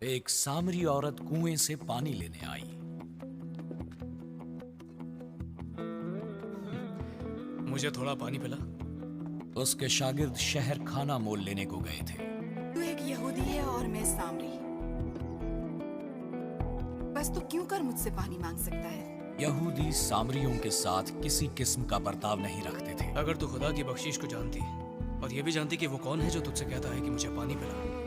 एक सामरी औरत कुएं से पानी लेने आई। मुझे थोड़ा पानी पिला। उसके शागिर्द शहर खाना मोल लेने को गए थे। तू एक यहूदी है और मैं सामरी। बस तू क्यों कर मुझसे पानी मांग सकता है? यहूदी सामरियों के साथ किसी किस्म का बर्ताव नहीं रखते थे। अगर तू खुदा की बख्शीश को जानती और ये भी जानती कि वो कौन है जो तुझसे कहता है कि मुझे पानी पिला,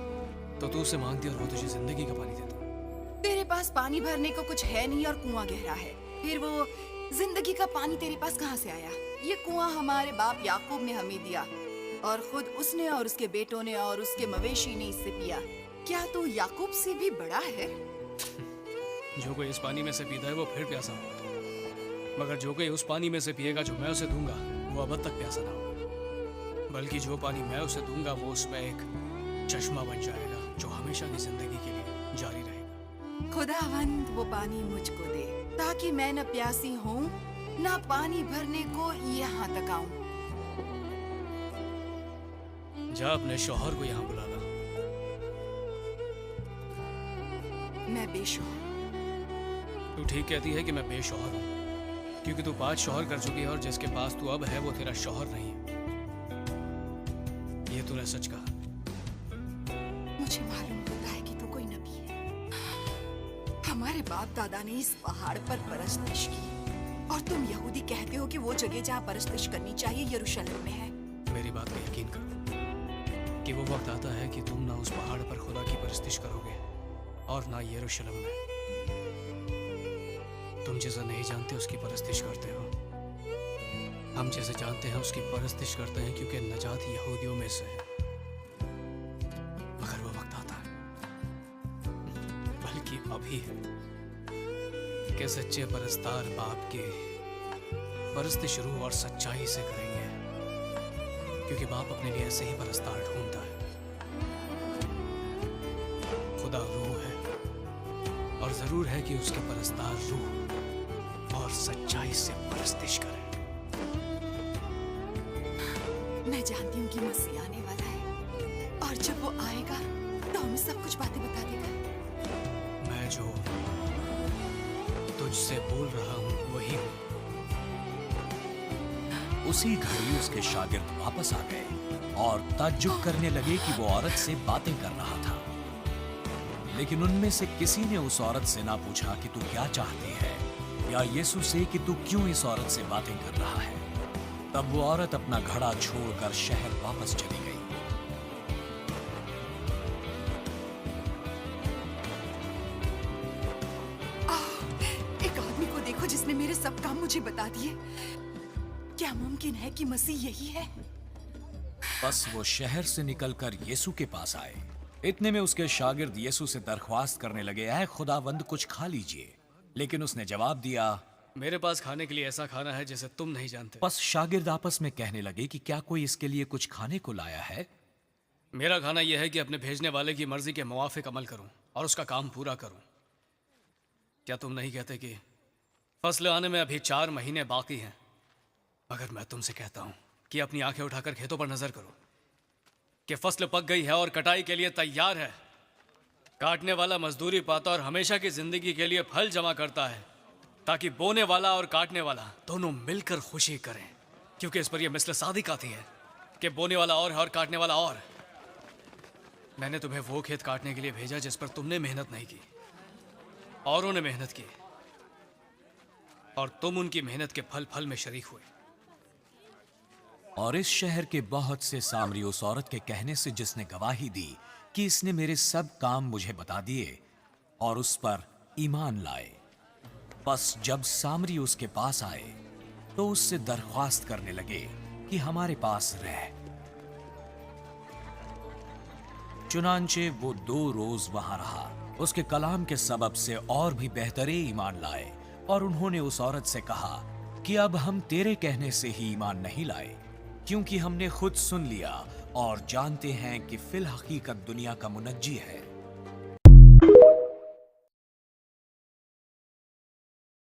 तो तू उससे मांगती और वो तुझे जिंदगी का पानी देता। तेरे पास पानी भरने को कुछ है नहीं और कुआं गहरा है, फिर वो जिंदगी का पानी तेरे पास कहाँ से आया? ये कुआं हमारे बाप याकूब ने हमें दिया और खुद उसने और उसके बेटों ने और उसके मवेशी ने इससे पिया। क्या तू याकूब से भी बड़ा है? जो कोई इस पानी में से पीता है वो फिर प्यासा होगा, मगर जो कोई उस पानी में से पिएगा जो मैं उसे दूंगा वो अब तक प्यासा ना होगा, बल्कि जो पानी मैं उसे दूंगा वो उसमें एक चश्मा बन जाएगा जो हमेशा की जिंदगी के लिए जारी रहेगा। खुदावंद वो पानी मुझको दे ताकि मैं न प्यासी हूँ न पानी भरने को यहाँ तक आऊं। जा अपने शौहर को यहाँ बुला ला। मैं बेशौहर। तू ठीक कहती है कि मैं बेशौहर हूँ, क्योंकि तू 5 शौहर कर चुकी है और जिसके पास तू अब है वो तेरा शौहर नहीं है। ये तूने सच कहा। मुझे मालूम होता है कि तू कोई नबी है। हमारे बाप दादा ने इस पहाड़ पर परस्तिश की और तुम यहूदी कहते हो कि वो जगह जहाँ परस्तिश करनी चाहिए यरूशलेम में है। मेरी बात का यकीन करो कि वो वक्त आता है कि तुम ना उस पहाड़ पर खुदा की परस्तिश करोगे और ना यरूशलेम में। तुम जिसे नहीं जानते उसकी परस्तिश करते हो, हम जिसे जानते हैं उसकी परस्तिश करते हैं, क्योंकि नजात यहूदियों में से है। मगर वो वक्त आता है, बल्कि अभी है, कि सच्चे परस्तार बाप के परस्तिश रूह और सच्चाई से करेंगे, क्योंकि बाप अपने लिए ऐसे ही परस्तार ढूंढता है। खुदा रूह है और जरूर है कि उसके परस्तार रूह और सच्चाई से परस्तिश करें। मैं जानती हूँ कि मसीह आने वाला है और जब वो आएगा तो हमें सब कुछ बातें बता देगा। मैं जो तुझसे बोल रहा हूँ वही हूँ। उसी घड़ी उसके शागिर्द वापस आ गए और ताज्जुब करने लगे कि वो औरत से बातें कर रहा था। लेकिन उनमें से किसी ने उस औरत से ना पूछा कि तू क्या चाहती है, या यीशु से कि तू क्यों इस औरत से बातें कर रहा है। तब वो औरत अपना घड़ा छोड़कर शहर वापस चली गई। एक आदमी को देखो जिसने मेरे सब काम मुझे बता दिए। क्या मुमकिन है कि मसीह यही है? बस वो शहर से निकलकर यीशु के पास आए। इतने में उसके शागिर्द यीशु से दरख्वास्त करने लगे, ऐ खुदावंद कुछ खा लीजिए। लेकिन उसने जवाब दिया, मेरे पास खाने के लिए ऐसा खाना है जिसे तुम नहीं जानते। बस शागिर्द आपस में कहने लगे कि क्या कोई इसके लिए कुछ खाने को लाया है। मेरा खाना यह है कि अपने भेजने वाले की मर्जी के मुवाफिक अमल करूं और उसका काम पूरा करूं। क्या तुम नहीं कहते कि फसल आने में अभी 4 महीने बाकी हैं? मगर मैं तुमसे कहता हूं कि अपनी आंखें उठाकर खेतों पर नजर करो कि फसल पक गई है और कटाई के लिए तैयार है। काटने वाला मजदूरी पाता और हमेशा की जिंदगी के लिए फल जमा करता है, ताकि बोने वाला और काटने वाला दोनों मिलकर खुशी करें। क्योंकि इस पर यह मिसल सादिक आती है कि बोने वाला और है और काटने वाला और। मैंने तुम्हें वो खेत काटने के लिए भेजा जिस पर तुमने मेहनत नहीं की, औरों ने मेहनत की, और तुम उनकी मेहनत के फल में शरीक हुए। और इस शहर के बहुत से सामरी उस औरत के कहने से जिसने गवाही दी कि इसने मेरे सब काम मुझे बता दिए, और उस पर ईमान लाए। बस जब सामरी उसके पास आए तो उससे दरख्वास्त करने लगे कि हमारे पास रह। चुनांचे वो 2 रोज वहां रहा। उसके कलाम के सबब से और भी बेहतरे ईमान लाए, और उन्होंने उस औरत से कहा कि अब हम तेरे कहने से ही ईमान नहीं लाए, क्योंकि हमने खुद सुन लिया और जानते हैं कि फिल हकीकत दुनिया का मुनज्जी है।